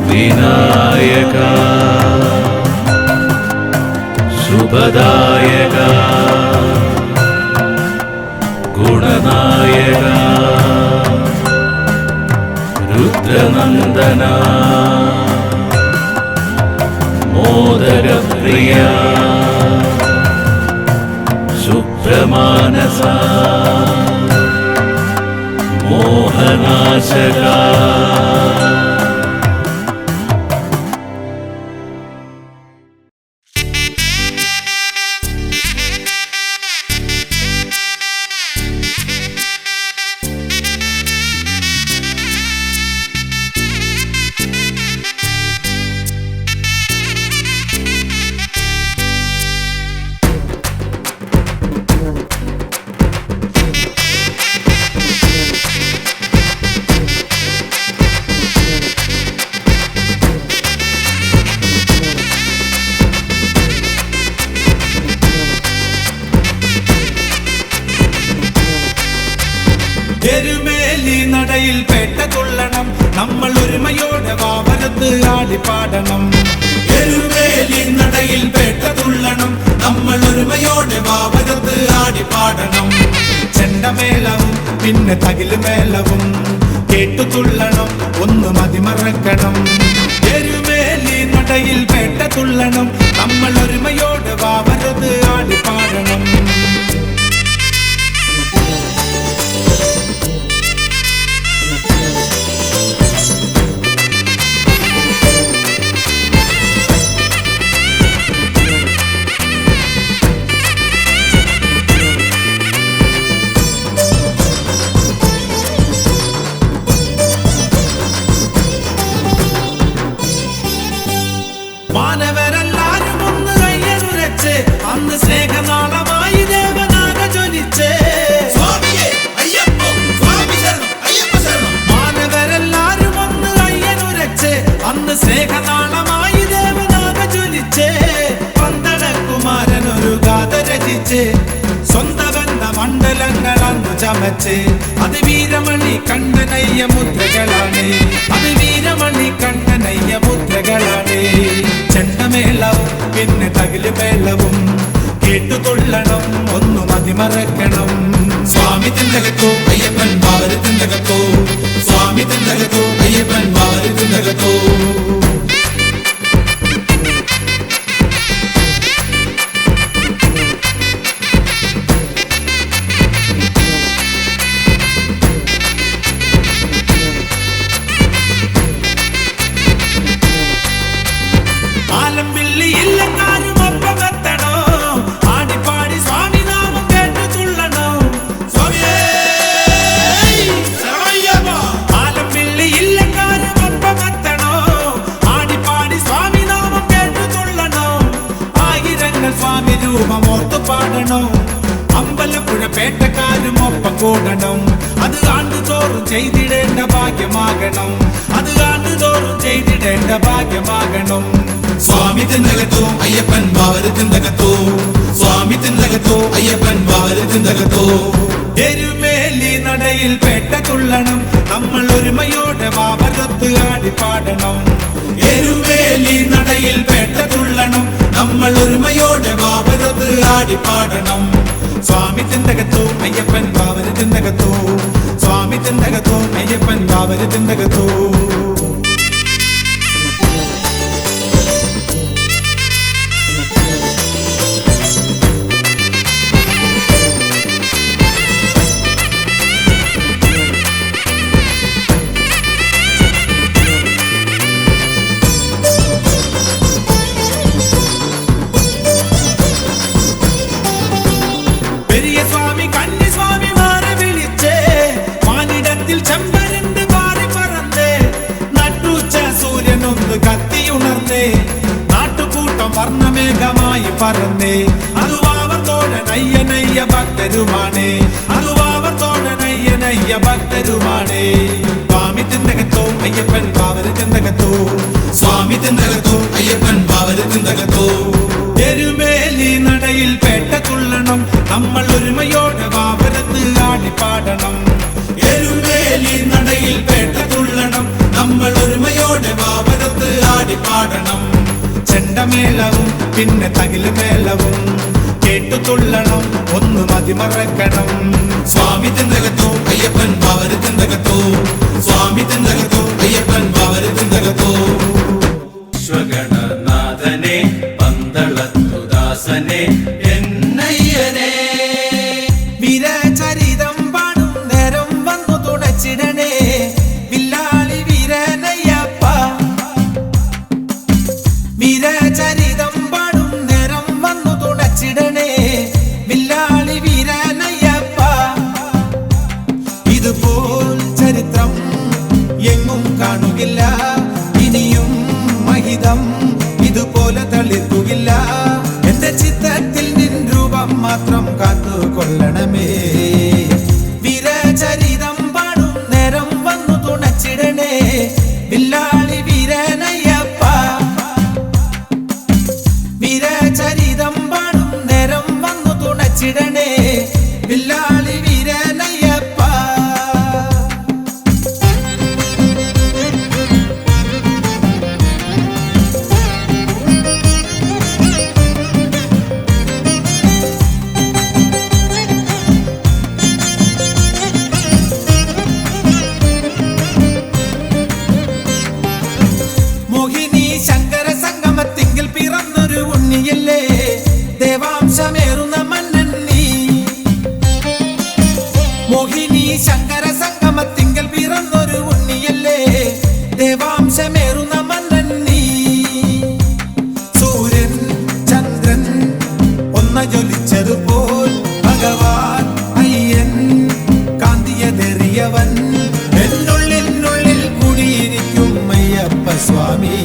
വിനായക ശുഭദായക ഗുണനായക രുദ്രനന്ദന മോദകപ്രിയ ശുഭ്രമാനസ മോഹനാശക എരുമേലി നടയിൽ പേട്ട കൊള്ളണം നമ്മൾ ഒരുമയോടെ വാവരത്ത് ആടിപ്പാടണം. എരുമേലി നടയിൽ പേട്ട തുള്ളണം നമ്മൾ ഒരുമയോടെ വാവരത്ത് ആടിപ്പാടണം. ചെണ്ടമേളവും പിന്നെ തകിലുമേളവും കേട്ടു തുള്ളണം ഒന്ന് മതിമറക്കണം. എരുമേലി നടയിൽ പേട്ട തുള്ളണം നമ്മൾ ഒരുമയോടെ വാവരത്ത് ആടിപ്പാടണം. മാനവരെല്ലാരും ഒന്ന് കയ്യനുരച്ച് അന്ന് സ്നേഹനാളമായി ദേവനാഗ ജ്വലിച്ച്. മാനവരെല്ലാരും ഒന്ന് കയ്യനുരച്ച് അന്ന് സ്നേഹനാളമായി ദേവനാഗ ജ്വലിച്ച്. പന്തളകുമാരനൊരു ഗാഥ രചിച്ച് സ്വന്തബന്ധ മണ്ഡലങ്ങൾ അന്ന് ചമച്ച്. അത് വീരമണി കണ്ണനയ്യ മുദ്രകളാണ്, അത് വീരമണി കണ്ണനയ്യ മുദ്രകളാണ്. ചെണ്ടമേളവും പിന്നെ തകിലുമേളവും കേട്ടു തുള്ളണം ഒന്നു മതിമറക്കണം. സ്വാമി തിന്തകത്തോ അയ്യപ്പൻ വാവര് തിന്തകത്തോ, സ്വാമി തിന്തകത്തോ അയ്യപ്പൻ വാവര് തിന്തകത്തോ. അമ്പലപ്പുഴ പേട്ടക്കാരും ഒപ്പം കൂടണം. അത് ആണ്ടുതോറും ചെയ്തിടേണ്ട ഭാഗ്യമാകണം, അത് ആണ്ടുതോറും ചെയ്തിടേണ്ട ഭാഗ്യമാകണം. സ്വാമി തിന്തകത്തോ അയ്യപ്പൻ വാവര് തിന്തകത്തോ, സ്വാമി തിന്തകത്തോ അയ്യപ്പൻ വാവര് തിന്തകത്തോ. എരുമേലി നടയിൽ പേട്ട തുള്ളണം നമ്മൾ ഒരുമയോടെ വാവരത്ത് ആടിപ്പാടണം. എരുമേലി നടയിൽ പേട്ട തുള്ളണം നമ്മൾ ഒരുമയോടെ വാവരത്ത് ആടിപ്പാടണം. സ്വാമി തിന്തകത്തോ അയ്യപ്പൻ വാവര് തിന്തകത്തോ, സ്വാമി തിന്തകത്തോ അയ്യപ്പൻ വാവര് തിന്തകത്തോ. നാട്ടുകൂട്ടം വർണ്ണമേഘമായി പറന്നേ, അത് വാവർത്തോടനയ്യനയ്യ ഭക്തരുമാണ്, അത് വാവർത്തോടനയ്യനയ്യ ഭക്തരുമാണ്. സ്വാമി തിന്തകത്തോ അയ്യപ്പൻ വാവര് തിന്തകത്തോ, സ്വാമി തിന്തകത്തോ അയ്യപ്പൻ വാവര് തിന്തകത്തോ. എരുമേലി നടയിൽ പേട്ട തുള്ളണം നമ്മൾ ഒരുമയോടെ വാവരത്ത് ആടിപ്പാടണം. എരുമേലി നടയിൽ പേട്ട തുള്ളണം നമ്മൾ ഒരുമയോടെ വാവരത്ത് പാടണം. ചെണ്ടമേളവും പിന്നെ തകിലുമേളവും കേട്ടു തുള്ളണം, ഒന്ന് മതിമറക്കണം. സ്വാമി തിന്തകത്തോ അയ്യപ്പൻ പവര് തിന്തകത്തോ, സ്വാമി തിന്തകത്തോ അയ്യപ്പൻ പവര് തിന്തകത്തോ. വിശ്വഗണനാഥനെ പന്തളത്തുദാസനെ എന്നയ്യനെ, വീരചരിതം പാടും നേരം വന്നു തുടച്ചിടണേ വില്ലാളി വീരനയ്യപ്പ. വീരചരിതം പാടും നേരം വന്നു തുടച്ചിടണേ വില്ലാളി വീരനയ്യപ്പ. ഇതുപോൽ ചരിത്രം എങ്ങും കാണുകില്ല, ഇനിയും മഹിതം ഇതുപോലെ തളിർക്കുകയില്ല. എന്റെ ചിത്രത്തിൽ നിൻ രൂപം മാത്രം കാത്തുകൊള്ളണമേ. വീരചരിതം പാടും നേരം വന്നു തുണച്ചിടണേ വില്ലാളി വീരനയ്യപ്പ. വീരചരിതം പാടും നേരം വന്നു തുണച്ചിടണേ വില്ലാളി വീരനയ്യപ്പ. മോഹിനി ശങ്കര സംഗമത്തിങ്കിൽ പിറന്നൊരു ഉണ്ണിയല്ലേ, ദേവാംശമേറുന്ന മന്നൻ നീ. മോഹിനി ശങ്കര സംഗമത്തിങ്കിൽ പിറന്നൊരു ഉണ്ണിയല്ലേ, ദേവാംശമേറുന്ന മന്നൻ നീ. സൂര്യൻ ചന്ദ്രൻ ഒന്ന ജ്വലിച്ചതുപോൽ ഭഗവാൻ അയ്യൻ കാന്തിയതെറിയവൻ. എന്നുള്ളിനുള്ളിൽ കൂടിയിരിക്കും അയ്യപ്പ സ്വാമി.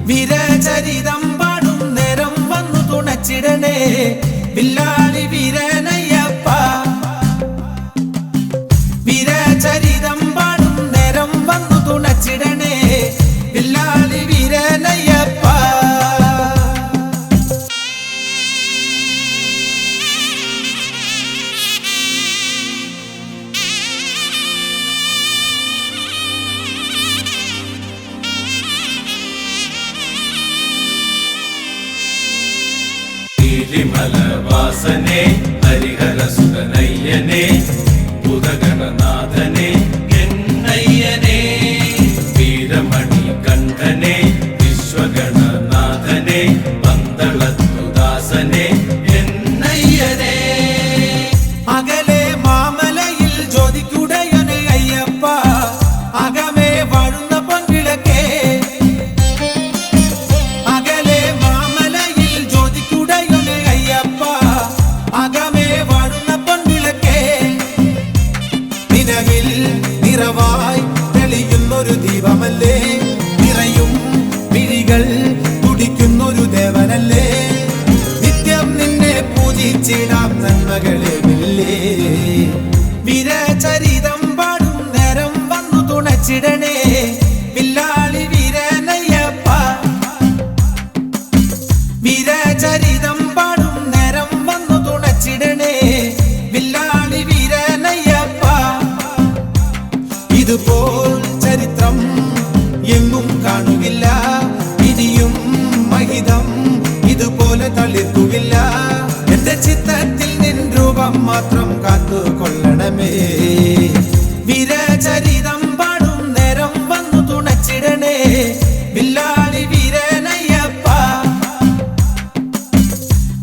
വീരചരിതം പാടും നേരം വന്നു തുണച്ചിടണേ വില്ലാളി വീരനയ്യപ്പ. വീരചരിതം പാടും നേരം വന്നു തുണച്ചിടണേ വില്ലാളി വീരനയ്യപ്പ. ഗിരിമലവാസനെ ഹരിഹരസുതനയ്യനെ ബുധഗണനാഥനെ എന്നയ്യനെ, വീരമണി കണ്ഠനെ വിശ്വഗണനാഥനെ പന്തളത്തുദാസനെ എന്നയ്യനെ. അകലെ മാമലയിൽ ജ്യോതിക്കുടയനെ അയ്യപ്പ, അകമേ വാഴുന്ന പങ്കിളക്കേ. അകലെ മാമലയിൽ ജ്യോതിക്കുടയനെ അയ്യപ്പ, അകമേ വാഴുന്ന പങ്കിളക്കേ. നിലവിൽ നിറവായി തെളിയുന്നൊരു ദീപമല്ലേ, നിറയും വിഴികൾ തുടിക്കുന്നൊരു ദേവനല്ലേ. നിത്യം നിന്നെ പൂജിച്ചിടാം നന്മകളെ വില്ലേ. വീരചരിതം പാടും നേരം വന്നു തുണച്ചിടണേ വില്ലാളി വീരനയ്യപ്പ. വീരചരിതം പാടും നേരം വന്നു തുണച്ചിടണേ വില്ലാളി വീരനയ്യപ്പ. ഇതുപോൽ ചരിത്രം എങ്ങും കാണുകില്ല, ഇനിയും മഹിതം ഇതുപോലെ തളിർക്കുകയില്ല. എന്റെ ചിത്രത്തിൽ നിൻ രൂപം മാത്രം കാത്തുകൊള്ളണമേ. വീരചരിതം പാടും നേരം വന്നു തുണച്ചിടണേ വില്ലാളി വീരനയ്യപ്പ.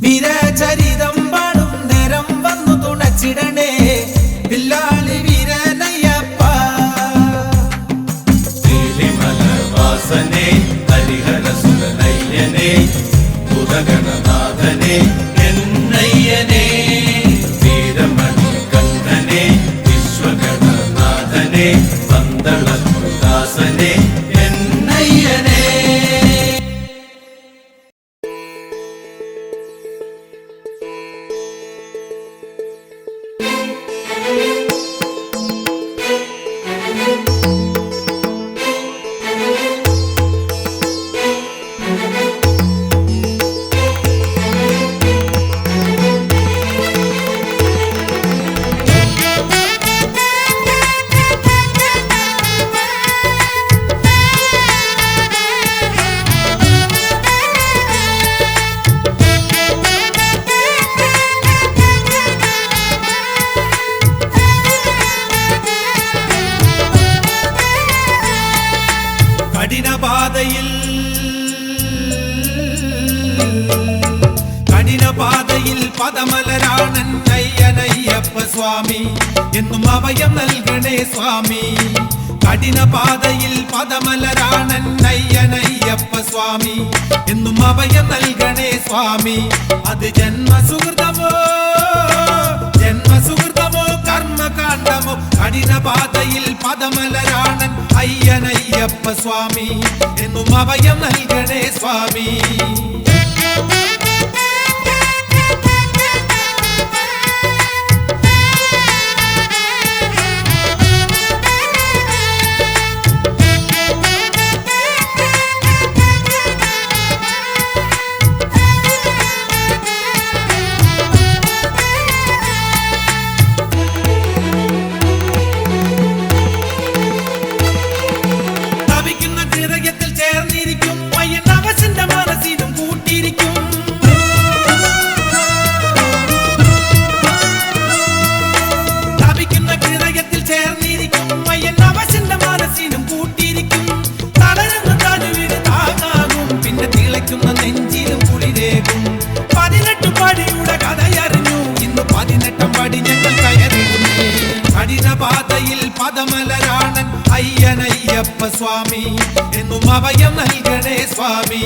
വീരചരിതം പാടും നേരം വന്നു തുണച്ചിടണേ വില്ലാളി വീരനയ്യപ്പ. ഗിരിമലവാസനെ ഹരിഹരസുതനയ്യനെ ബുധഗണനാഥനെ എന്നയ്യനെ, വീരമണി കഠിനപാതയിൽ പദമലരാണൻ അയ്യനയ്യപ്പ സ്വാമി എന്നും അഭയം നൽകണേ സ്വാമി കഠിനപാതയിൽ പദമലരാണൻ അയ്യനയ്യപ്പ സ്വാമി എന്നും അഭയം നൽകണേ സ്വാമി അത് ജന്മസുഹൃതമോ കർമ്മകാണ്ഡമോ കഠിനപാതയിൽ പദമലരാണൻ അയ്യനയ്യപ്പ സ്വാമി എന്നും അഭയം നൽകണേ സ്വാമി കഠിനപാതയിൽ പദമലരാണൻ അയ്യനയ്യപ്പ സ്വാമി എന്നും അഭയം നൽകണേ സ്വാമി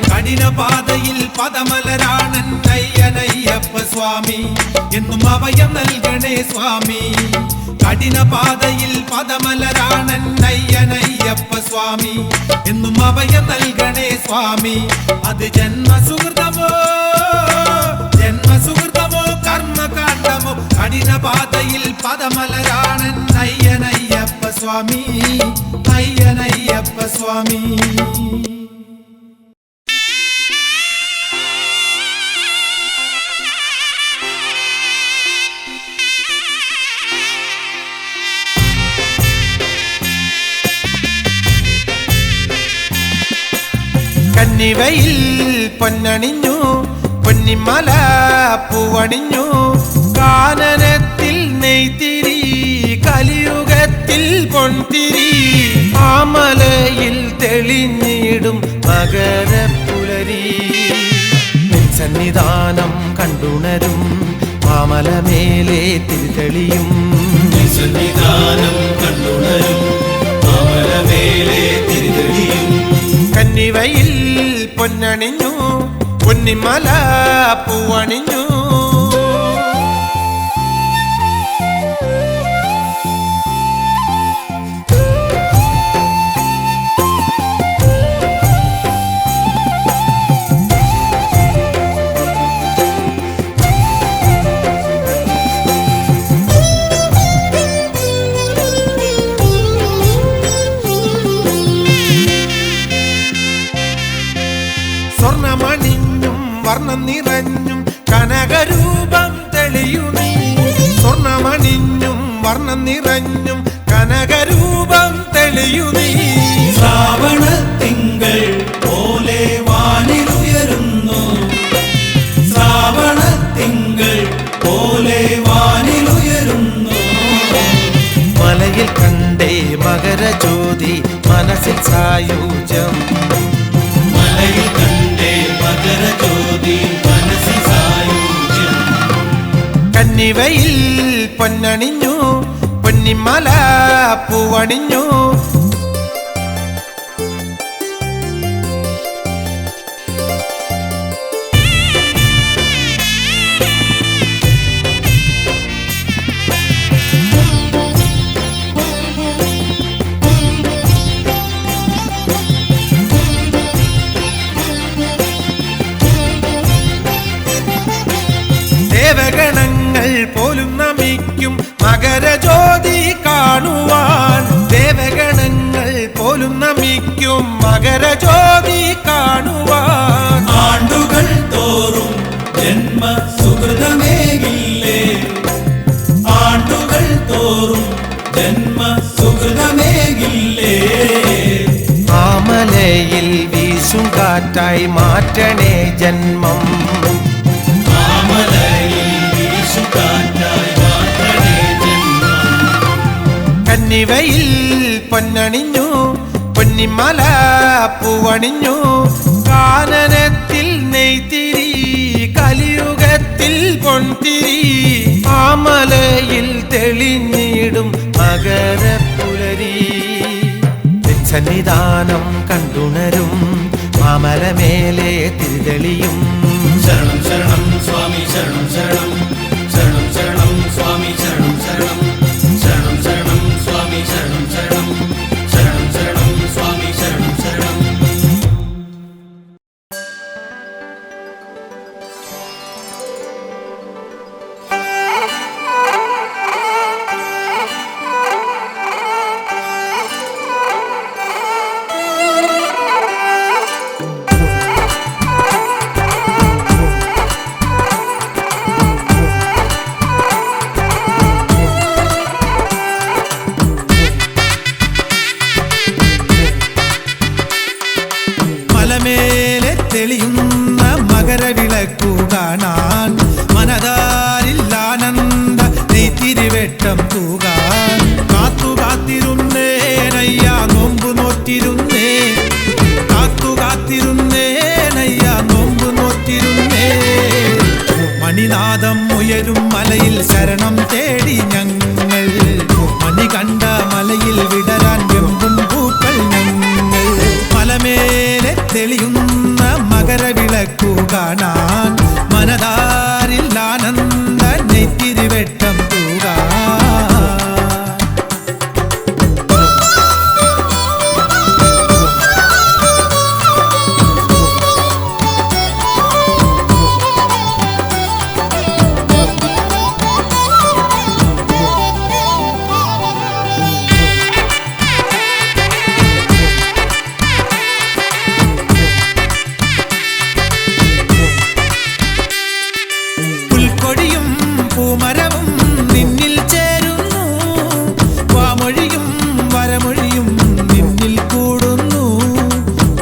കഠിനപാതയിൽ പദമലരാണൻ അയ്യനയ്യപ്പ സ്വാമി എന്നും അഭയം നൽകണേ സ്വാമി കഠിനപാതയിൽ പദമലരാണൻ അയ്യനയ്യപ്പ സ്വാമി എന്നും അഭയം നൽകണേ സ്വാമി അത് ജന്മസുഹൃതമോ കർമ്മകാണ്ഡമോ കഠിനപാതയിൽ പദമലരാണൻ അയ്യനയ്യപ്പ സ്വാമി അയ്യനയ്യപ്പ സ്വാമി കന്നിവയിൽ പൊന്നണിഞ്ഞു പൊന്നിമല പൂവണിഞ്ഞു കാനനത്തിൽ നെയ്ത്തിരി കലിയുഗത്തിൽ പൊൻതിരി ആമലയിൽ തെളിഞ്ഞിടും മകരപ്പുലരി സന്നിധാനം കണ്ടുണരും മാമലമേലെ തിരിതെളിയും സന്നിധാനം കണ്ടുണരും മാമലമേലെ തിരിതെളിയും കന്നിവയിൽ പൊന്നണിഞ്ഞു പൊന്നിമല പൂവണിഞ്ഞു സ്വർണമണിഞ്ഞും വർണ്ണം നിറഞ്ഞും കനകരൂപം തെളിയുമീ സ്വർണമണിഞ്ഞും വർണ്ണം നിറഞ്ഞും കനകരൂപം തെളിയുമീ ശ്രാവണ തിങ്കൾ പോലെ വാനിലുയരുന്നു ശ്രാവണ തിങ്കൾ പോലെ വാനിലുയരുന്നു മലയിൽ കണ്ടേ മകരജ്യോതി മനസ്സിൽ സായുജ്യം മലയിൽ കണ്ടേ മകരജ്യോതി മനസ്സിൽ സായുജ്യം കന്നിവയിൽ പൊന്നണിഞ്ഞു പൊന്നിമല പൂവണിഞ്ഞു പൂവായി മാറ്റണേ ജന്മം. മാമലയിൽ വീശുകാറ്റായി മാറ്റണേ ജന്മം. കന്നിവയിൽ പൊന്നണിഞ്ഞു പൊന്നിമല പൂവണിഞ്ഞു. കാനനത്തിൽ നെയ്ത്തിരി കലിയുഗത്തിൽ പൊൻതിരി. ആമലയിൽ തെളിഞ്ഞിടും മകരപ്പുലരി. സന്നിധാനം കണ്ടുണരും മാമലമേലെ തിരിതെളിയും. ശരണം ശരണം സ്വാമി ശരണം ശരണം. ശരണം ശരണം സ്വാമി ശരണം ശരണം. ശരണം ശരണം സ്വാമി ശരണം ശരണം. ശരണം ശരണം സ്വാമി ശരണം ശരണം. മലമേലെ തെളിയുന്ന മകരവിളക്കു കാണാൻ മനതാരിൽ ആനന്ദ നെയ്ത്തിരിവെട്ടം തൂകാൻ. കാത്തു കാത്തിരുന്നേനയ്യ നോമ്പു നോറ്റിരുന്നേ. കാത്തു കാത്തിരുന്നേനയ്യ നോമ്പു നോറ്റിരുന്നേ. മണിനാദം ഉയരും മലയിൽ ശരണം തേടി ഞങ്ങൾ. മണി കണ്ട മലയിൽ വിടരാൻ വെമ്പും പൂക്കൾ ഞങ്ങൾ. മലമേലെ തെളിയുന്ന മകരവിളക്കു കാണാൻ മനതാരിൽ ആനന്ദ നെയ്ത്തിരിവെട്ടം തൂകാൻ. പുൽക്കൊടിയും പൂമരവും നിന്നിൽ ചേരുന്നു. വാമൊഴിയും വരമൊഴിയും നിന്നിൽ കൂടുന്നു.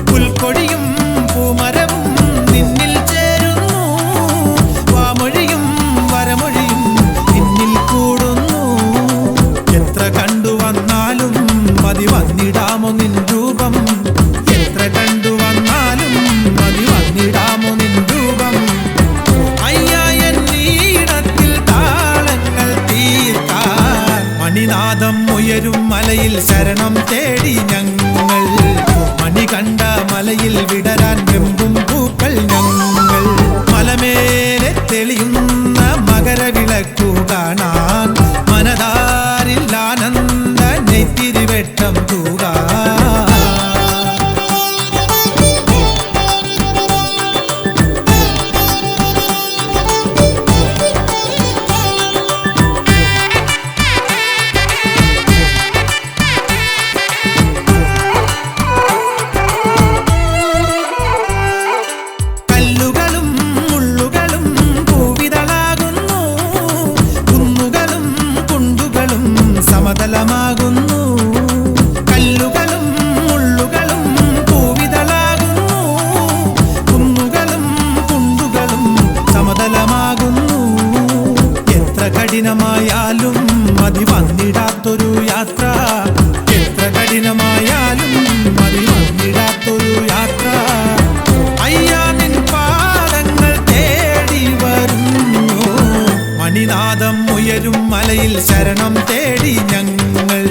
പുൽക്കൊടിയും പൂമരവും നിന്നിൽ ചേരുന്നു. വാമൊഴിയും വരമൊഴിയും നിന്നിൽ കൂടുന്നു. എത്ര കണ്ടു വന്നാലും മതി വന്നിടാമോ നിൻ രൂപം. എത്ര കണ്ടു വന്നാലും മതി വന്നിടാമോ നിൻ രൂപം. അയ്യായീണത്തിൽ താളങ്ങൾ തീർക്കാൻ മണിനാദം ഉയരും മലയിൽ ശരണം തേടി ഞങ്ങൾ. മണി കണ്ട മലയിൽ വിടരാൻ വെമ്പും പൂക്കൾ ഞങ്ങൾ. മലമേലെ തെളിയുന്ന മകരവിളക്കു കാണാൻ മനതാരിൽ ആനന്ദ നെയ്ത്തിരിവെട്ടം തൂകാൻ. കല്ലുകളും മുള്ളുകളും പൂവിതളാകുന്നു. കുന്നുകളും കുണ്ടുകളും സമതലമാകുന്നു. കല്ലുകളും മുള്ളുകളും പൂവിതളാകുന്നു. കുന്നുകളും കുണ്ടുകളും സമതലമാകുന്നു. എത്ര കഠിനമായാലും മതി വന്നിടാത്തൊരു യാത്ര. എത്ര കഠിനമായാലും മതി വന്നിടാത്തൊരു യാത്ര. അയ്യാ നിൻ പാദങ്ങൾ തേടി വരുന്നു. മണിനാദം ഉയരും മലയിൽ ശരണം തേടി ഞങ്ങൾ.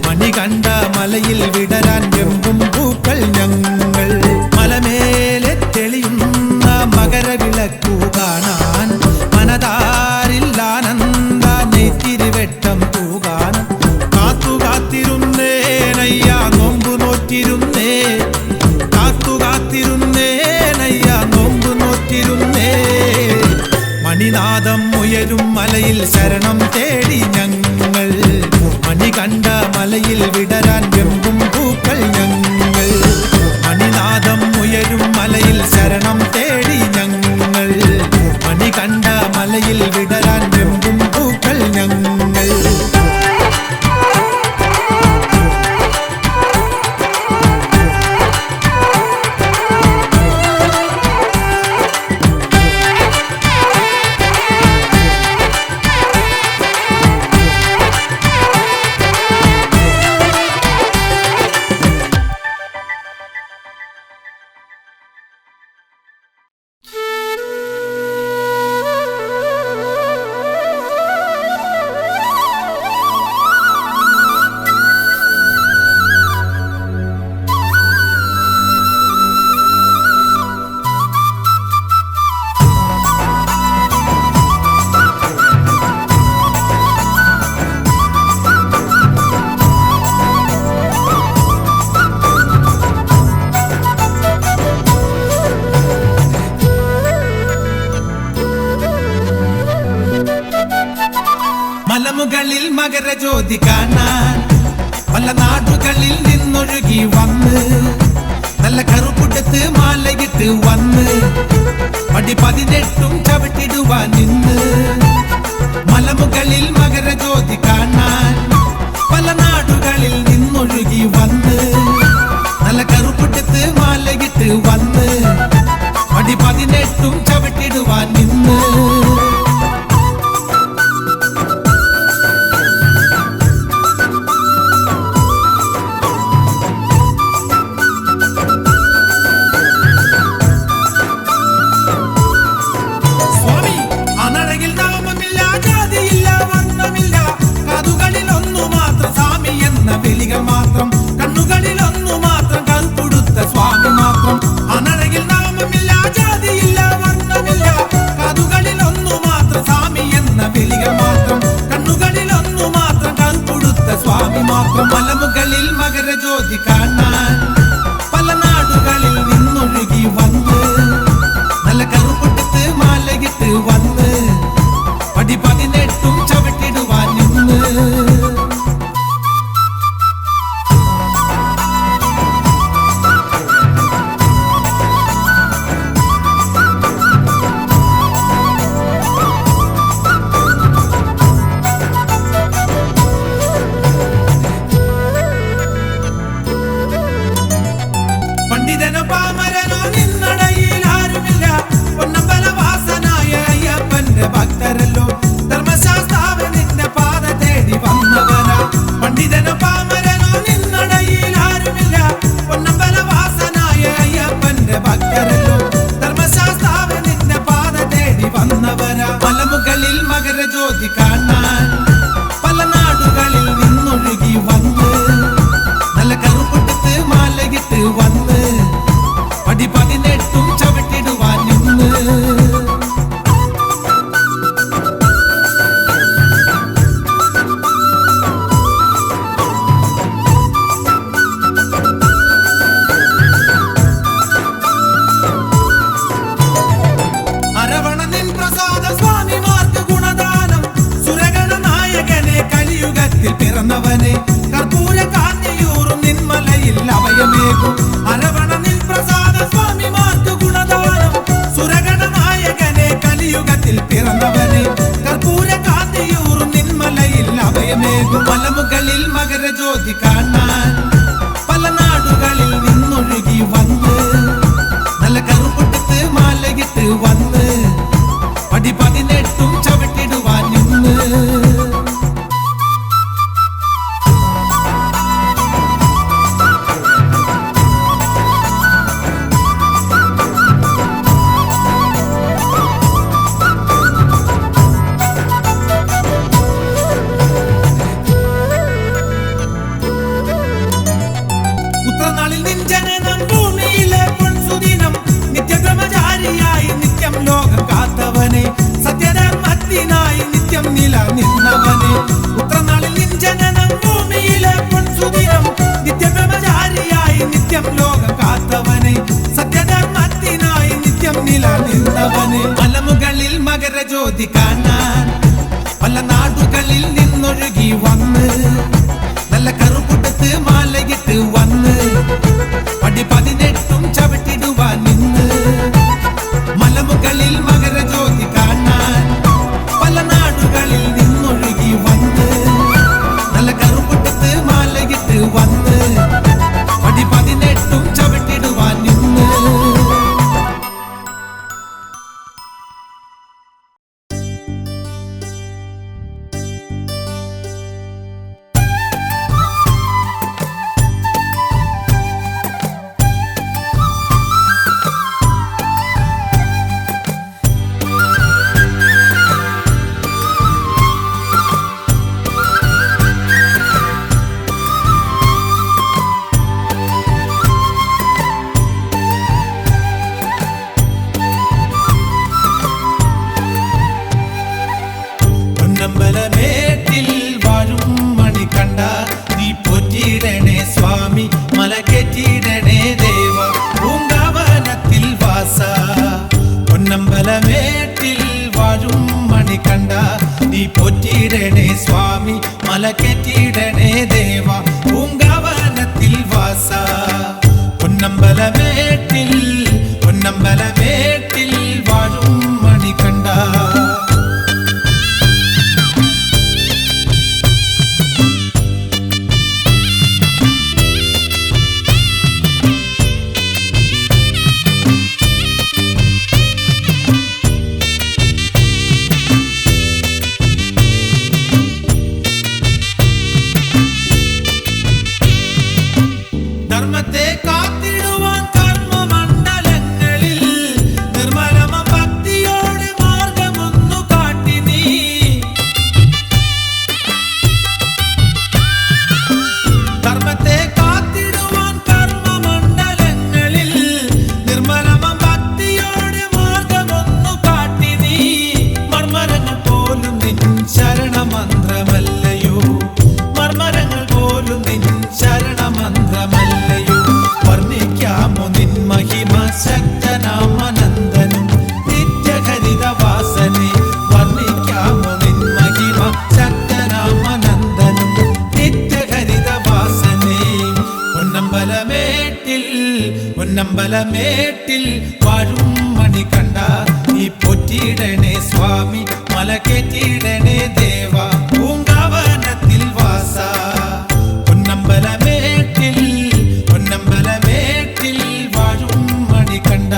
മണി കണ്ട മലയിൽ വിടരാൻ വെമ്പും പൂക്കൾ ഞങ്ങൾ. മലമേലെ തെളിയുന്ന മകരവിളക്കു കാണാൻ മനതാരിൽ ആനന്ദ നെയ്ത്തിരിവെട്ടം തൂകാൻ. കാത്തു കാത്തിരുന്നേനയ്യ നോമ്പു നോറ്റിരുന്നേ. കാത്തു കാത്തിരുന്നേനയ്യ നോമ്പു നോറ്റിരുന്നേ. മണിനാദം ഉയരും മലയിൽ ശരണം തേടി ഞങ്ങൾ. മണി കണ്ട മലയിൽ വിടരാൻ വെമ്പും പൂക്കൾ ഞങ്ങൾ. മണിനാദം ഉയരും മലയിൽ ശരണം തേടി ഞങ്ങൾ. മണി കണ്ട മലയിൽ വിടരാൻ വെമ്പും പൂക്കൾ ഞങ്ങൾ. മലമുകളിൽ മകരജ്യോതി കാണാൻ പല നാടുകളിൽ നിന്നൊഴുകി വന്ന് നല്ല കറുപ്പുടുത്ത് മാലയിട്ട് വന്ന് പടി 18 ചവിട്ടിടുവാൻ നിന്ന് മലമുകളിൽ മകരജ്യോതി കാണാൻ പല നാടുകളിൽ നിന്നൊഴുകി വന്ന് നല്ല കറുപ്പുടുത്ത് മാലയിട്ട് വന്ന് പടി 18 ചവിട്ടിടുവാൻ നിന്ന് മാത്രം കണ്ണുകളിലൊന്നു മാത്രം കൽപ്പുടുത്ത സ്വാമി മാത്രം അനഴകിൽ നാമമില്ല ജാതിയില്ല വർണ്ണമില്ല കാതുകളിലൊന്നു മാത്രം സ്വാമി എന്ന വിളികൾ മാത്രം കണ്ണുകളിലൊന്നു മാത്രം കൽപ്പുടുത്ത സ്വാമി മാത്രം മലമുകളിൽ മകരജ്യോതി കാണാൻ പല നാടുകളിൽ നിന്നൊഴുകി വന്ന് നല്ല കറുപ്പുടുത്ത് മാലയിട്ട് വന്ന് പടി 18 ചവിട്ടിടുവാൻ നിന്ന് പണ്ഡിതനോ പാമരനോ നിന്നടയിൽ ആരുമില്ല പൊന്നമ്പലവാസനായ അയ്യപ്പന്റെ ഭക്തരല്ലോ ധർമ്മശാസ്താവ് നിന്റെ പാത തേടി വന്നവനാ പണ്ഡിതനോ പാമരനോ നിന്നടയിൽ ആരുമില്ല പൊന്നമ്പലവാസനായ അയ്യപ്പന്റെ ഭക്തരല്ലോ ധർമ്മശാസ്താവ് നിന്റെ പാത തേടി വന്നവരാ മലമുകളിൽ മകരജ്യോതി കാണാൻ പല നാടുകളിൽ നിന്നൊഴുകി വന്ന് നല്ല കറുപ്പുടുത്ത് മാലയിട്ട് വന്ന് പടി 18 ചവിട്ടിടുവാൻ നിന്ന് അരവണ നിൻ പ്രസാദ സ്വാമിമാർക്ക് ഗുണദാനം സുരഗണ നായകനെ കലിയുഗത്തിൽ പിറന്നവനെ കർപ്പൂര കാന്തിയൂറും നിന്മലയിൽ അഭയമേകും അരവണ നിൻ പ്രസാദ സ്വാമിമാർക്ക് ഗുണദാനം സുരഗണ നായകനെ കലിയുഗത്തിൽ പിറന്നവനെ കർപ്പൂര കാന്തിയൂറും നിന്മലയിൽ അഭയമേകും മലമുകളിൽ മകരജ്യോതി കാണാൻ പല നാടുകളിൽ നിന്നൊഴുകി വന്ന് നല്ല കറുപ്പുടുത്ത് മാലയിട്ട് വന്ന് പടി 18 ചവിട്ടിടുവാൻ നിന്ന് ഉത്രനാളിൽ നിൻ ജനനം ഭൂമിയിലെ പൊൻസുദിനം നിത്യബ്രഹ്മചാരിയായി നിത്യം ലോകം കാത്തവനെ സത്യധർമ്മത്തിനായി നിത്യം നിലനിന്നവനെ ഉത്രനാളിൽ നിൻ ജനനം ഭൂമിയിലെ പൊൻസുദിനം നിത്യബ്രഹ്മചാരിയായി നിത്യം ലോകം കാത്തവനെ സത്യധർമ്മത്തിനായി നിത്യം നിലനിന്നവനെ മലമുകളിൽ മകരജ്യോതി കാണാൻ പല നാടുകളിൽ നിന്നൊഴുകി വന്ന് നല്ല കറുപ്പുടുത്ത് മാലയിട്ട് വന്ന് പടി 18 ചവിട്ടിടുവാൻ നിന്ന് മലമുകളിൽ മകരജ്യോതി കാണാൻ പല നാടുകളിൽ നിന്നൊഴുകി വന്ന് നല്ല കറുപ്പുടുത്ത് മാലയിട്ട് വന്ന് പടി 18 ചവിട്ടിടുവാൻ നിന്ന് സ്വാമി മലകേറ്റിടണേ ദേവ പൂങ്കാവനത്തിൽ വാസ പൊന്നമ്പലമേട്ടിൽ പൊന്നമ്പലമേട്ടിൽ വാഴും മണികണ്ഠ ധർമ്മത്തെ കാത്തിടുവാൻ കർമ്മമണ്ഡലങ്ങളിൽ നിർമ്മലമ ഭക്തിയോടെ മാർഗമൊന്നു കാട്ടി നീ ധർമ്മത്തെ കാത്തിടുവാൻ കർമ്മമണ്ഡലങ്ങളിൽ നിർമ്മലമ ഭക്തിയോടെ മാർഗമൊന്നു കാട്ടി നീ മർമരങ്ങൾ പോലും നിൻ ശരണമന്ത്രമല്ലയോ മർമരങ്ങൾ പോലും നിൻ ശരണമന്ത്രമല്ലയോ വർണ്ണിക്കാമോ നിൻ മഹിമ ശക്തനാമനന്ദനും നിത്യഹരിതവാസനെ വർണ്ണിക്കാമോ നിൻ മഹിമ ശക്തനാമനന്ദനും നിത്യഹരിതവാസനെ പൊന്നമ്പലമേട്ടിൽ പൊന്നമ്പലമേട്ടിൽ വാഴും മണികണ്ഠ നീ പോറ്റിയിടണേ സ്വാമി മലകേറ്റിയിടണേ ദേവ പൂങ്കാവനത്തിൽ വാസ പൊന്നമ്പലമേട്ടിൽ പൊന്നമ്പലമേട്ടിൽ വാഴും മണികണ്ഠ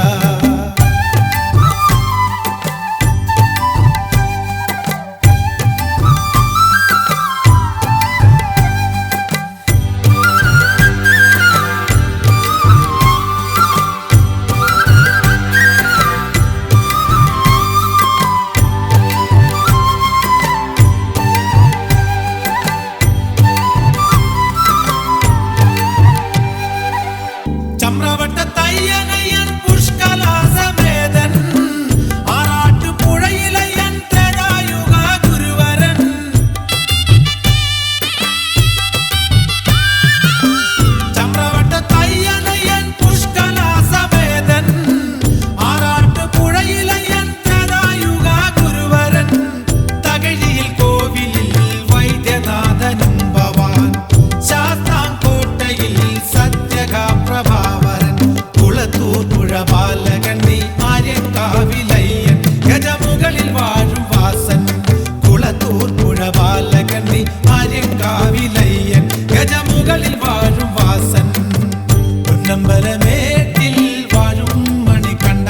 ചമ്രവട്ട തയ്യനയ്യൻ പുഷ്കലാസമേതൻ ആറാട്ടുപുഴയിലയ്യൻ ത്രേതായുഗ ഗുരുവരൻ ചമ്രവട്ട തയ്യനയ്യൻ പുഷ്കലാസമേതൻ ആറാട്ടുപുഴയിലയ്യൻ ത്രേതായുഗ ഗുരുവരൻ തകഴിയിൽ കോവിലിൽ വൈദ്യനാഥനും ഭവാൻ ശാസ്താംകോട്ടയിൽ സത്യകാപ്രഭാവരൻ കുളത്തൂർ പുഴപാലകൻ നീ ആര്യങ്കാവിലയ്യൻ ഗജമുകളിൽ വാഴും വാസൻ കുളത്തൂർ പുഴപാലകൻ നീ ആര്യങ്കാവിലയ്യൻ ഗജമുകളിൽ വാഴും വാസൻ പൊന്നമ്പലമേട്ടിൽ വാഴും മണികണ്ഠ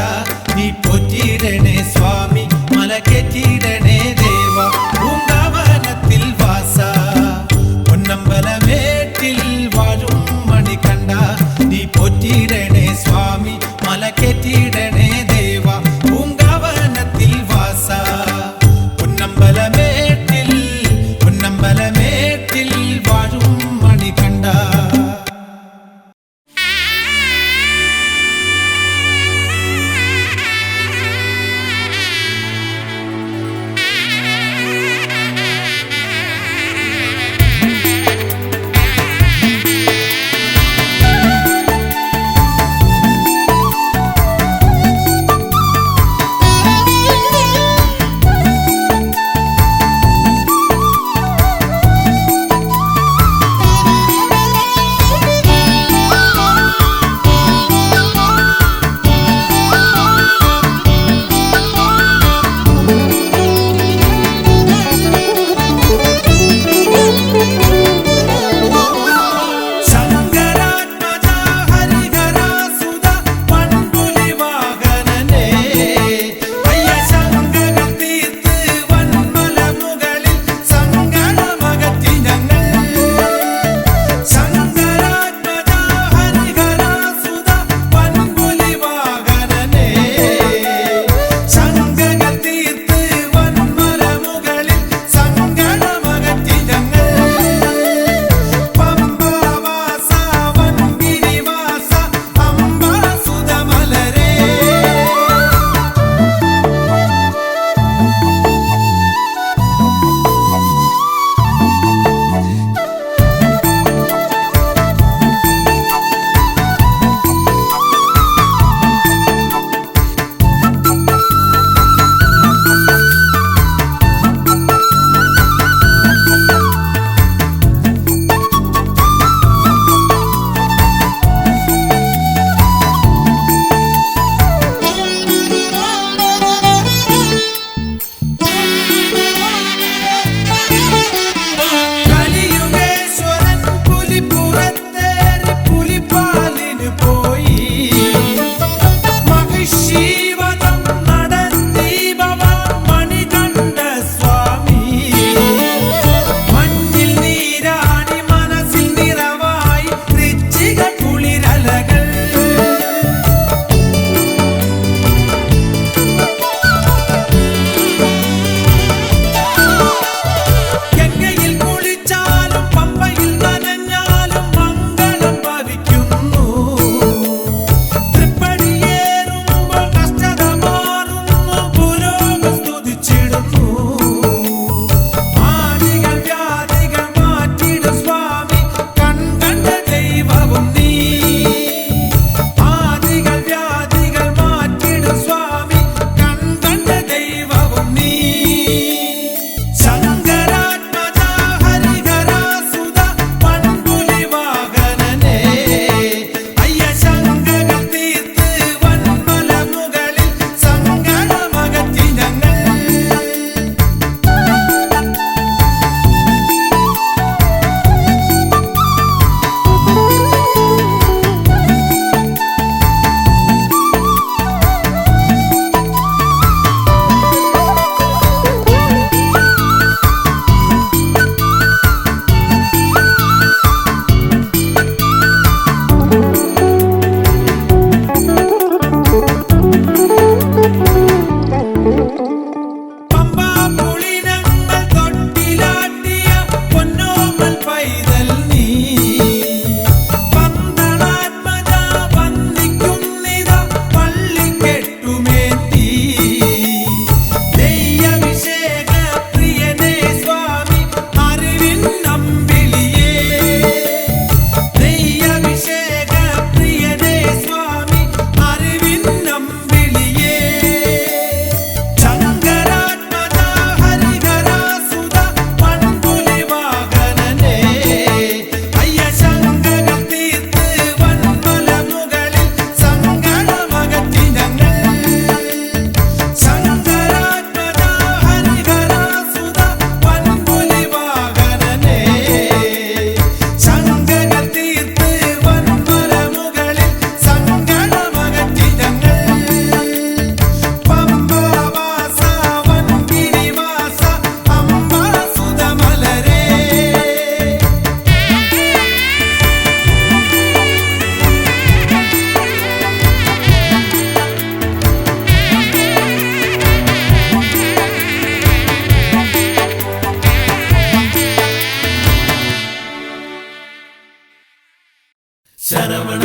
നീ പോറ്റിയിടണേ സ്വാമി മലകേറ്റിയിടണേ ദേവ പൂങ്കാവനത്തിൽ വാസ പൊന്നമ്പലമേട്ടിൽ വാഴും മണികണ്ഠ നീ പോറ്റിയിടണേ സ്വാമി മലകേറ്റിയിടണേ ദേവ പൂങ്കാവനത്തിൽ വാസ പൊന്നമ്പലമേട്ടിൽ പൊന്നമ്പലമേട്ടിൽ വാഴും മണികണ്ഠ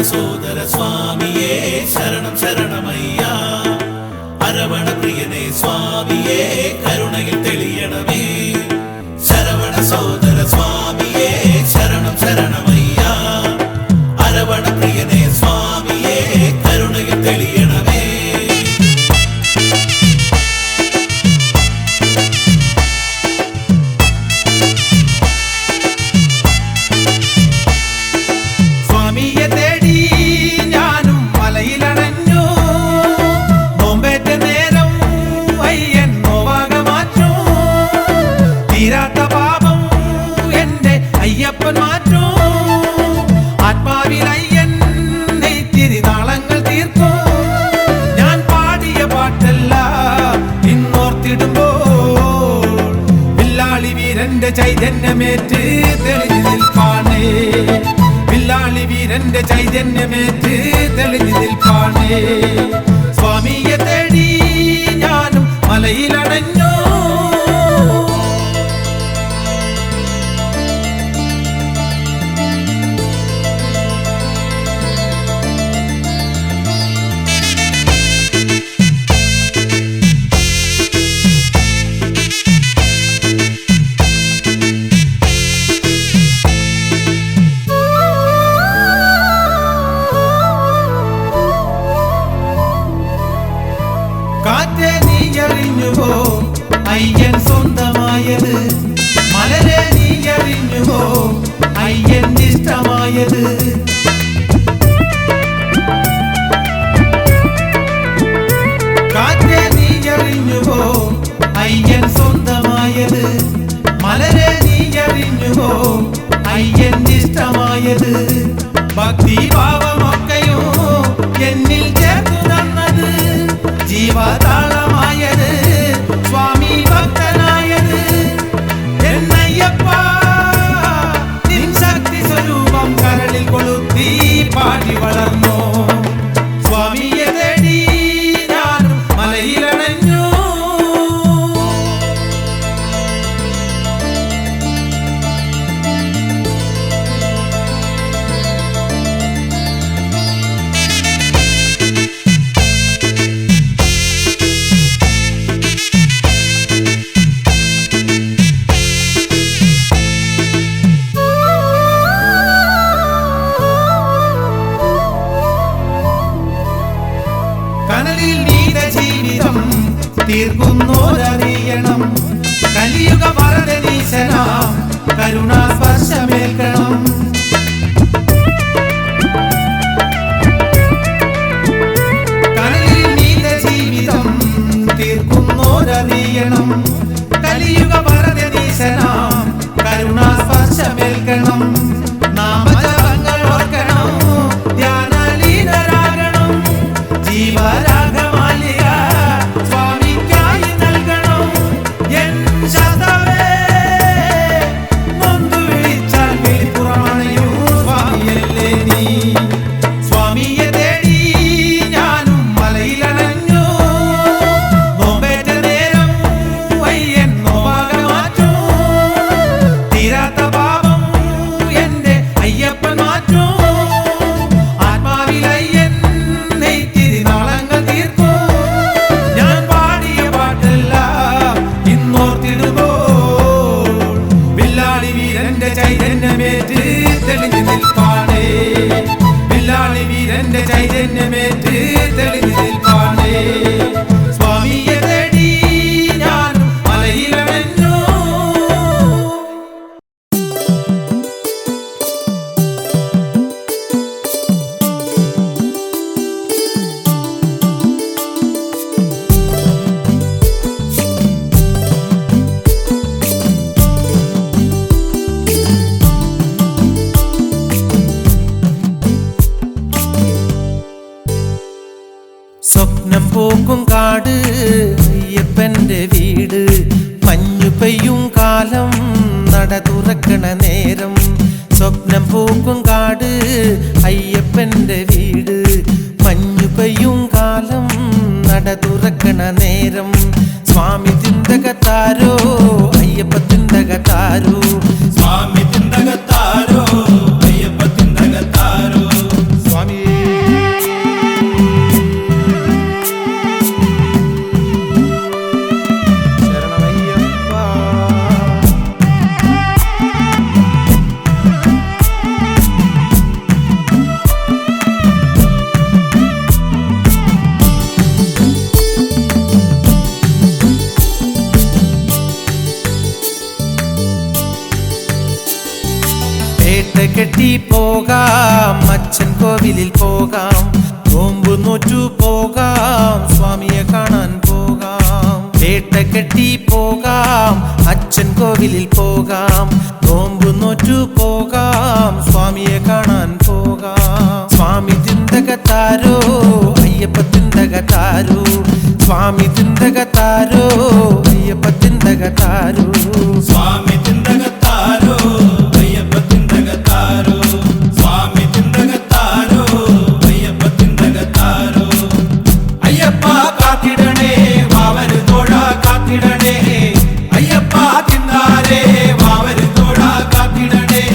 സോദര സ്വാമിയേ ശരണം ശരണമയ്യാ അരവണ പ്രിയനേ സ്വാമിയേ കരുണയിൽ തെളിയണമേ ശരവണ സോദര സ്വാമിയേ ശരണം ശരണമയ്യാ അരവണ പ്രിയനേ സ്വാമിയേ കരുണയിൽ തെളിയണമേ ചൈതന്യമേറ്റ് തെളിഞ്ഞു നിൽപ്പാണേ വില്ലാളി വീരന്റെ ചൈതന്യമേറ്റ് തെളിഞ്ഞു നിൽപ്പാണേ സ്വാമിയെ തേടി ഞാനും മലയിലണഞ്ഞു കാറ്റേ നീ അറിഞ്ഞുവോ അയ്യൻ സ്വന്തമായത് മലരെ നീ അറിഞ്ഞുവോ അയ്യൻ ഇഷ്ടമായത് കാറ്റേ നീ അറിഞ്ഞുവോ അയ്യൻ സ്വന്തമായത് മലരെ നീ അറിഞ്ഞുവോ അയ്യൻ ഇഷ്ടമായത് ഭക്തിഭാവമൊക്കെയോ എന്നിൽ ചേർത്തു തന്നത് ജീവതാളമായത് സ്വാമി ഭക്തനായത് എന്നയ്യപ്പ നിൻ ശക്തി സ്വരൂപം കരളിൽ കൊളുത്തി പാടി വളർന്നു സ്വാമിയെ തേടി ഞാൻ മലയിലണഞ്ഞു കനലിൽ നീത ജീവിതം തീർക്കുന്നോരറിയണം കലിയുഗ വരദനീശനാം കരുണാസ്പർശമേൽക്കണം കനലിൽ നീത ജീവിതം തീർക്കുന്നോരറിയണം കലിയുഗ വരദനീശനാം കരുണാസ്പർശമേൽക്കണം നാമജപങ്ങൾ ഓർക്കണം ധ്യാനലീനരാകണം ജീവരാഗമാലിക സ്വാമിക്കായി നൽകണം എൻ ശതവേ നൊന്തു വിളിച്ചാൽ വിളിപ്പുറമണയൂ സ്വാമിയല്ലേ നീ സ്വാമിയെ തേടി ഞാനും മലയിലണഞ്ഞു നോമ്പേറ്റ നേരം അയ്യൻ നോവാകെ മാറ്റൂ തീരാത്ത പാപം എന്റെ അയ്യപ്പൻ മാറ്റൂ ആത്മാവിലയ്യൻ നെയ്ത്തിരി നാളങ്ങൾ തീർക്കൂ ഞാൻ പാടിയ പാട്ടെല്ലാം ഇന്നോർത്തിടുമ്പോൾ വില്ലാളി വീരന്റെ ചൈതന്യമേറ്റ് തെളിഞ്ഞു നിൽപ്പാണേ വില്ലാളി വീരന്റെ ചൈതന്യമേറ്റ് തെളിഞ്ഞു നിൽപ്പാണേ സ്വാമിയെ തേടി ഞാൻ മലയിലണഞ്ഞു സ്വപ്നം പോക്കും കാട് അയ്യപ്പന്റെ വീട് മഞ്ഞു പെയ്യും കാലം നട തുറക്കണ നേരം സ്വപ്നം പോക്കും കാട് അയ്യപ്പന്റെ വീട് മഞ്ഞു പെയ്യും കാലം നട തുറക്കണ നേരം സ്വാമി തിന്തകത്താരോ അയ്യപ്പ തിന്തകത്താരോ സ്വാമി തിന്തകത്താരോ അയ്യപ്പ തിന്തകത്താരോ സ്വാമി കെട്ടി പോകാം അച്ഛൻ കോവിലിൽ പോകാം നോമ്പു നോറ്റു പോകാം സ്വാമിയെ കാണാൻ പോകാം വേട്ട കെട്ടി പോകാം അച്ഛൻ കോവിലിൽ പോകാം നോമ്പു നോറ്റു പോകാം സ്വാമിയെ കാണാൻ പോകാം സ്വാമി തിന്തകത്താരോ അയ്യപ്പ തിന്തകത്താരോ സ്വാമി തിന്തകത്താരോ അയ്യപ്പ തിന്തകത്താരോ സ്വാമി തിന്തകത്താരോ അയ്യപ്പ തിന്തകത്താരോ സ്വാമി തിന്തകത്താരോ അയ്യപ്പ തിന്തകത്താരോ അയ്യപ്പ കാത്തിടണേ വാവര് തോഴ കാത്തിടണേ അയ്യപ്പ തിന്നാരേ വാവര് തോഴ കാത്തിടണേ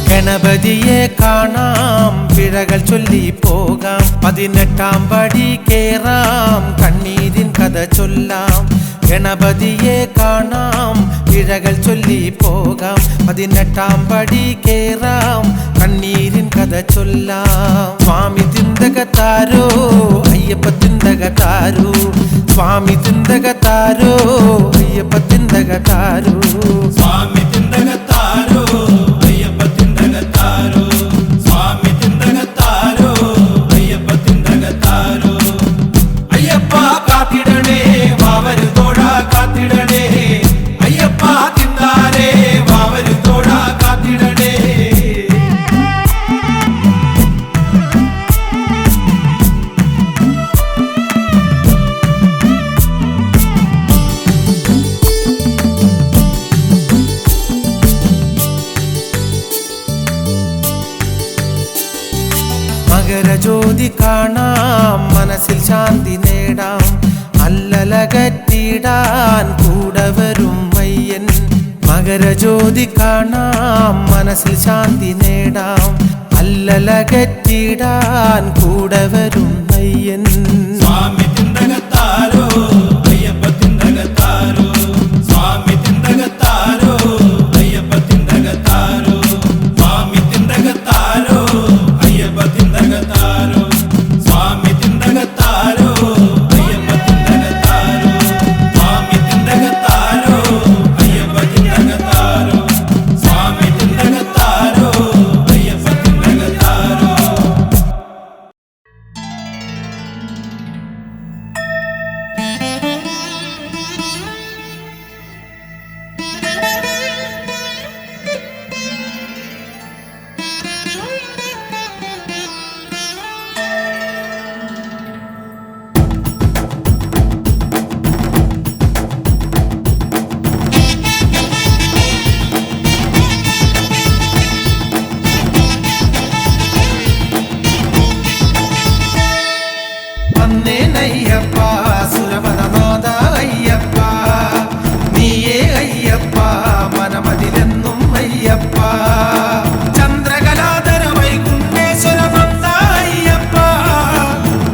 ഗണപതിയെ കാണാം പിഴകൾ ചൊല്ലി പോകാം 18-ാം പടി കേറാം കണ്ണീരിൻ കഥ ചൊല്ലാം ഗണപതിയെ കാണാം പിഴകൾ ചൊല്ലി പോകാം 18-ാം പടി കേറാം കണ്ണീരിൻ കഥ ചൊല്ലാം സ്വാമി തിന്തകത്താരോ അയ്യപ്പ തിന്തകത്താരോ സ്വാമി തിന്തകത്താരോ അയ്യപ്പ തിന്തകത്താരോ സ്വാമി തിന്തകത്താരോ അയ്യപ്പ തിന്തകത്താരോ സ്വാമി തിന്തകത്താരോ അയ്യപ്പ തിന്തകത്താരോ അയ്യപ്പ കാത്തിടണേ വാവര് തോഴ കാത്തിടണേ അയ്യപ്പ തിന്നാരേ വാവര് തോഴ കാത്തിടണേ മകരജ്യോതി കാണാം മനസ്സിൽ ശാന്തി നേടാം അല്ലലകറ്റിടാൻ കൂടെ വരും അയ്യൻ മകരജ്യോതി കാണാം മനസ്സിൽ ശാന്തി നേടാം അല്ലലകറ്റിടാൻ കൂടെ വരും അയ്യൻ സ്വാമി തിന്തകത്താരോ അയ്യപ്പ തിന്തകത്താരോ സ്വാമി തിന്തകത്താരോ അയ്യപ്പ തിന്തകത്താരോ സ്വാമി തിന്തകത്താരോ അയ്യപ്പ തിന്തകത്താരോ സ്വാമി തിന്തകത്താരോ അയ്യപ്പ തിന്തകത്താരോ സ്വാമി തിന്തകത്താരോ അയ്യപ്പ തിന്തകത്താരോ സ്വാമി തിന്തകത്താരോ അയ്യപ്പ തിന്തകത്താരോ വന്നേനയ്യപ്പ സുരപദനാഥ അയ്യപ്പ നീയേ അയ്യപ്പ മനമതിലെന്നും അയ്യപ്പ ചന്ദ്രകലാധര വൈകുണ്ഠേശ്വര വന്ന അയ്യപ്പ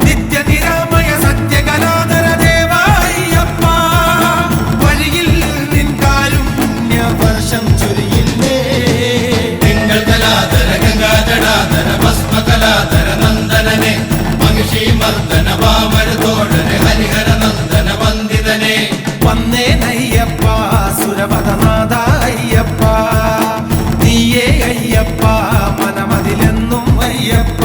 നിത്യനിരാമയ സത്യകലാധര ദേവ അയ്യപ്പ വഴിയിൽ നിൻ കാരുണ്യവർഷം ചൊരിയില്ലേ തിങ്കൾ കലാധര ഗംഗാജടാധര ഭസ്മകലാധര നന്ദനനെ മഹിഷി മർദ്ദന വാമര തോഴനെ ഹരിഹര നന്ദന വന്ദിതനെ വന്നേനയ്യപ്പ സുരപദനാഥ അയ്യപ്പ നീയേ അയ്യപ്പ മനമതിലെന്നും അയ്യപ്പ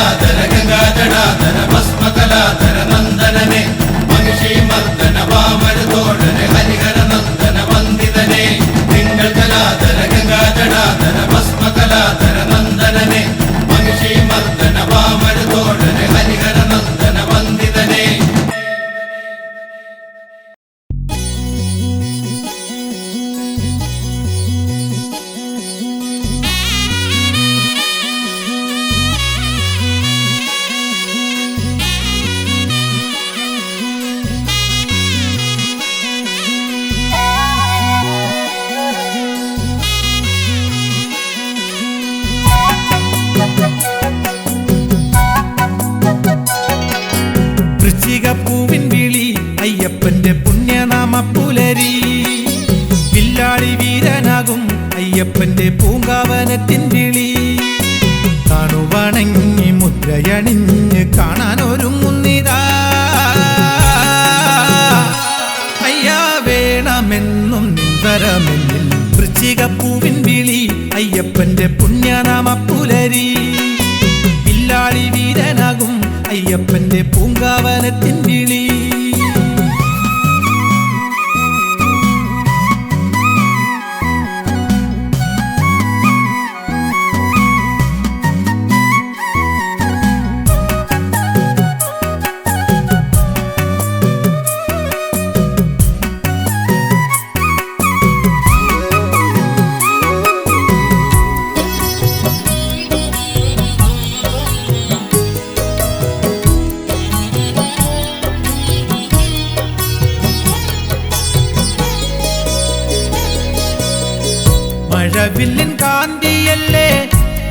കലാധര ഗംഗാജടാധര ഭസ്മകലാധര നന്ദനനെ മഹിഷി മർദ്ദന വാമരതോടനെ ഹരിഹര നന്ദന വന്ദിതനെ തിങ്കൾ കലാധര ഗംഗാജടാധര ഭസ്മകലാധര നന്ദനനെ മഹിഷി മർദ്ദന വാമരതോടനെ ഹരിഹര നന്ദന വന്ദിതനെ. വൃശ്ചികപ്പൂവിൻ വിളി അയ്യപ്പന്റെ പുണ്യനാമ പുലരി വില്ലാളി വീരനാകും അയ്യപ്പന്റെ പൂങ്കാവനത്തിൻ വിളി കാണുവണങ്ങി മുദ്രയണിഞ്ഞ് കാണാനൊരുങ്ങുന്നിതാ അയ്യാ വേണമെന്നും നിൻവരമെന്നിൽ വൃശ്ചികപ്പൂവിൻ വിളി അയ്യപ്പന്റെ പുണ്യനാമ പുലരി വില്ലാളി വീരനാകും അയ്യപ്പന്റെ പൂങ്കാവനത്തിൻ വിളി മഴവില്ലിൻ കാന്തിയല്ലേ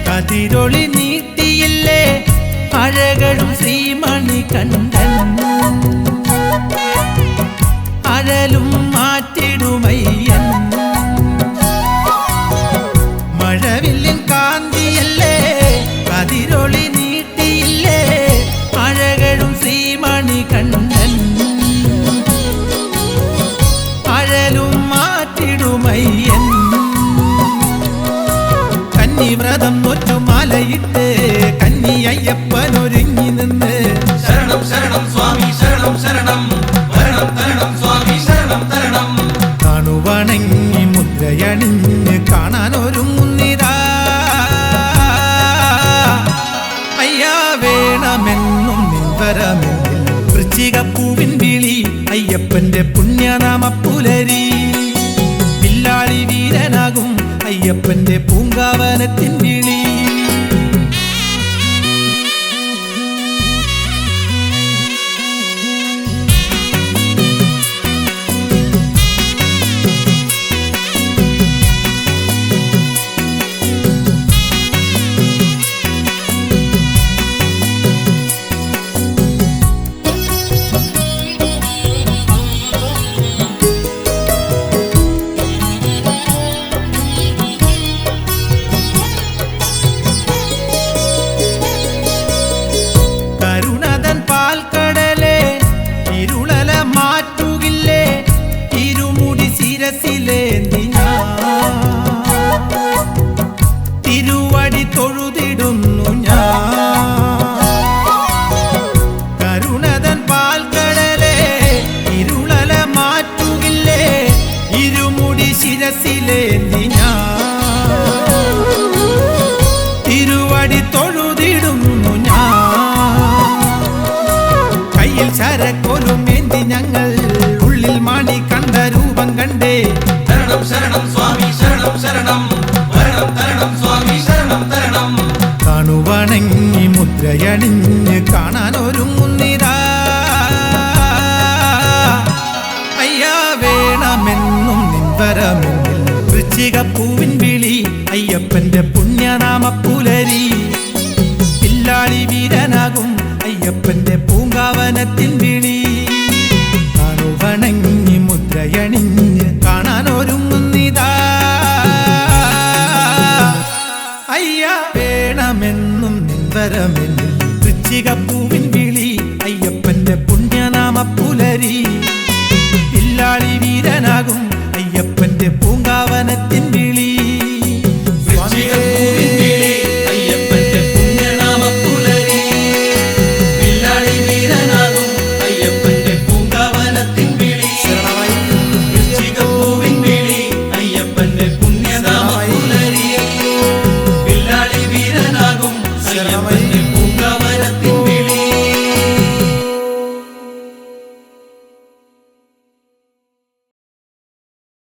കതിരൊളി നീട്ടിയില്ലേ അഴകളും ശ്രീമണി കണ്ഠൻ അഴലും മാറ്റിടുമയ്യൻ മഴവില്ലിൻ കാന്തിയല്ലേ കതിരൊളി നീട്ടിയില്ലേ അഴകളും ശ്രീമണി കണ്ഠൻ അഴലും മാറ്റിടുമയ്യൻ വ്രതം നൊറ്റുമാലയിട്ട് കന്നി അയ്യപ്പനൊരുങ്ങി നിന്ന് ശരണം ശരണം സ്വാമി ശരണം ശരണം വരണം തരണം സ്വാമി ശരണം തരണം കാണുവണങ്ങി മുദ്രയണിഞ്ഞ് കാണാനൊരുങ്ങുന്നിതാ അയ്യാ വേണമെന്നും നിൻവരമെന്നിൽ വൃശ്ചികപ്പൂവിൻ വിളി അയ്യപ്പന്റെ പുണ്യനാമ പുലരി വില്ലാളി വീരനാകും അയ്യപ്പന്റെ പൂങ്കാവനത്തിൻ വിളി തിരുവടി തൊഴുതിടുന്നു ഞാൻ കരുണതൻ പാൽക്കടലേ ഇരുളല മാറ്റുകില്ലേ ഇരുമുടി ശിരസിലേന്തി ഞാൻ തിരുവടി തൊഴുതിടുന്നു ഞാൻ കയ്യിൽ ചരക്കൊലുമേന്തി ഞങ്ങൾ ഉള്ളിൽ മാണി കണ്ട രൂപം കണ്ടേ ശരണം ശരണം സ്വാമി ശരണം ശരണം വരണം തരണം സ്വാമി ശരണം തരണം കാണുവണങ്ങി മുദ്രയണിഞ്ഞ് കാണാനൊരുങ്ങുന്നിതാ അയ്യാ വേണമെന്നും നിൻവരമെന്നിൽ വൃശ്ചികപ്പൂവിൻ വിളി അയ്യപ്പന്റെ പുണ്യനാമ പുലരി വില്ലാളി വീരനാകും അയ്യപ്പന്റെ പൂങ്കാവനത്തിൻ വിളി കാണുവണങ്ങി മുദ്രയണിഞ്ഞ് കാണാനൊരുങ്ങുന്നിതാ അയ്യാ വേണമെന്നും നിൻവരമെന്നിൽ വൃശ്ചികപ്പൂവിൻ വിളി അയ്യപ്പന്റെ പുണ്യനാമ പുലരി വില്ലാളി വീരനാകും അയ്യപ്പന്റെ പൂങ്കാവനത്തിൻ വിളി വൃശ്ചികപ്പൂവിൻ വിളി അയ്യപ്പന്റെ പുണ്യനാമ പുലരി അയ്യപ്പന്റെ